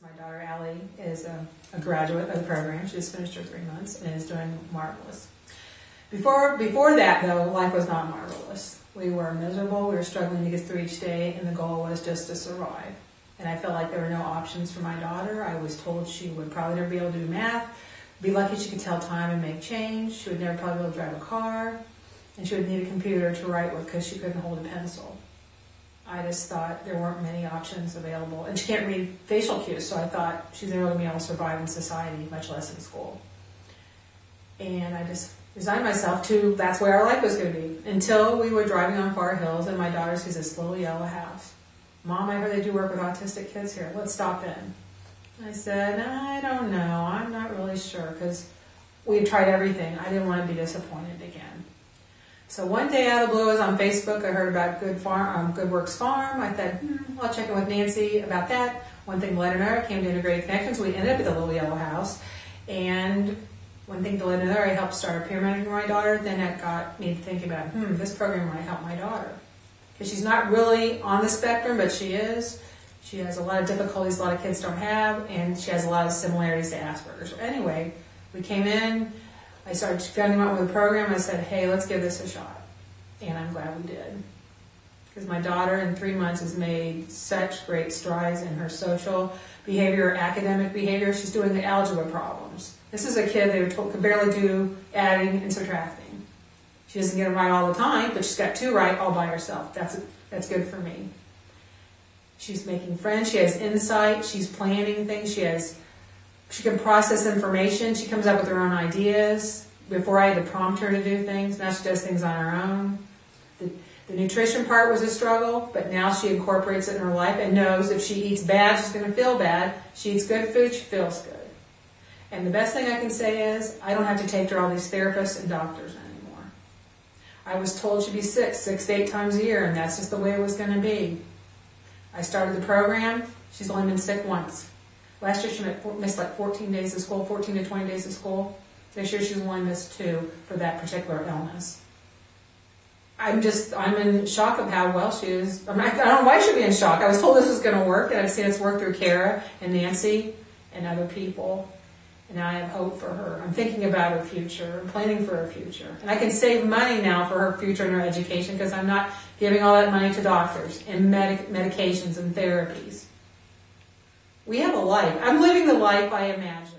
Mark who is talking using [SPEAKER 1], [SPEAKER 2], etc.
[SPEAKER 1] Yes, my daughter Allie is a graduate of the program. She just finished her 3 months and is doing marvelous. Before that, though, life was not marvelous. We were miserable. We were struggling to get through each day, and the goal was just to survive. And I felt like there were no options for my daughter. I was told she would probably never be able to do math, be lucky she could tell time and make change. She would never probably be able to drive a car, and she would need a computer to write with because she couldn't hold a pencil. I just thought there weren't many options available. And she can't read facial cues, so I thought she's never going to be able to survive in society, much less in school. And I just resigned myself to that's where our life was going to be. Until we were driving on Far Hills, and my daughter sees this little yellow house. Mom, I heard they do work with autistic kids here. Let's stop in. I said, I don't know. I'm not really sure, because we tried everything. I didn't want to be disappointed again. So one day out of the blue, I was on Facebook. I heard about Good Works Farm. I thought, I'll check in with Nancy about that. One thing led another. I came to Integrated Connections. We ended up at the little yellow house. And one thing led another. I helped start a peer mentoring for my daughter. Then that got me thinking about, this program might help my daughter. Because she's not really on the spectrum, but she is. She has a lot of difficulties a lot of kids don't have, and she has a lot of similarities to Asperger's. So anyway, we came in. I started finding out with the program. I said, hey, let's give this a shot. And I'm glad we did. Because my daughter in 3 months has made such great strides in her social behavior, academic behavior. She's doing the algebra problems. This is a kid that could barely do adding and subtracting. She doesn't get them right all the time, but she's got 2 right all by herself. That's good for me. She's making friends. She has insight. She's planning things. She can process information. She comes up with her own ideas. Before I had to prompt her to do things, now she does things on her own. The nutrition part was a struggle, but now she incorporates it in her life and knows if she eats bad, she's going to feel bad. She eats good food, she feels good. And the best thing I can say is I don't have to take her to all these therapists and doctors anymore. I was told she'd be sick 6 to 8 times a year, and that's just the way it was going to be. I started the program. She's only been sick once. Last year she missed like 14 days of school, 14 to 20 days of school. This year she's only missed 2 for that particular illness. I'm in shock of how well she is. I don't know why she'd be in shock. I was told this was going to work, and I've seen it's work through Kara and Nancy and other people. And now I have hope for her. I'm thinking about her future. I'm planning for her future. And I can save money now for her future and her education because I'm not giving all that money to doctors and medications and therapies. We have a life. I'm living the life I imagine.